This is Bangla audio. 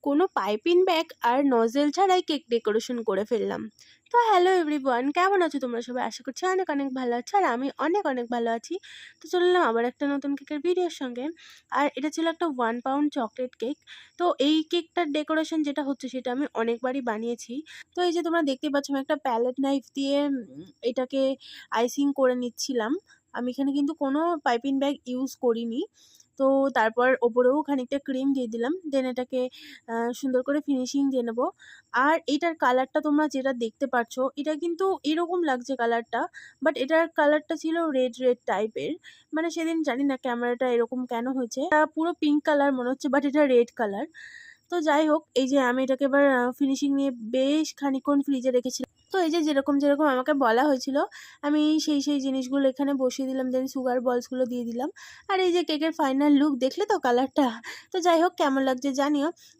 কোনো পাইপিং ব্যাগ আর নজেল ছাড়াই কেক ডেকোরেশন করে ফেললাম। তো হ্যালো এভরিওয়ান, কেমন আছো তোমরা সবাই? আশা করছি অনেক অনেক ভালো আছো আর আমি অনেক অনেক ভালো আছি। তো চললাম আবার একটা নতুন কেকের ভিডিওর সঙ্গে। আর এটা ছিল একটা 1 পাউন্ড চকলেট কেক। তো এই কেকটার ডেকোরেশন যেটা হচ্ছে সেটা আমি অনেকবারই বানিয়েছি। তো এই যে তোমরা দেখতে পাচ্ছ, আমি একটা প্যালেট নাইফ দিয়ে এটাকে আইসিং করে নিচ্ছিলাম। আমি এখানে কিন্তু কোনো পাইপিং ব্যাগ ইউজ করিনি। তো তারপর ওপরেও খানিকটা ক্রিম দিয়ে দিলাম। দেন এটাকে সুন্দর করে ফিনিশিং দিয়ে নেবো। আর এইটার কালারটা তোমরা যেটা দেখতে পাচ্ছ, এটা কিন্তু এরকম লাগছে কালারটা, বাট এটার কালারটা ছিল রেড রেড টাইপের। মানে সেদিন জানি না ক্যামেরাটা এরকম কেন হয়েছে, পুরো পিঙ্ক কালার মনে হচ্ছে, বাট এটা রেড কালার। তো যাই হোক, এই যে আমি এটাকে এবার ফিনিশিং নিয়ে বেশ খানিকক্ষণ ফ্রিজে রেখেছিলাম। তো এই যে যেরকম যেরকম আমাকে বলা হয়েছিল, আমি সেই জিনিসগুলো এখানে বসিয়ে দিলাম। দেন সুগার বলসগুলো দিয়ে দিলাম। আর এই যে কেকের ফাইনাল লুক দেখলে তো কালারটা। তো যাই হোক, কেমন লাগছে জানিও।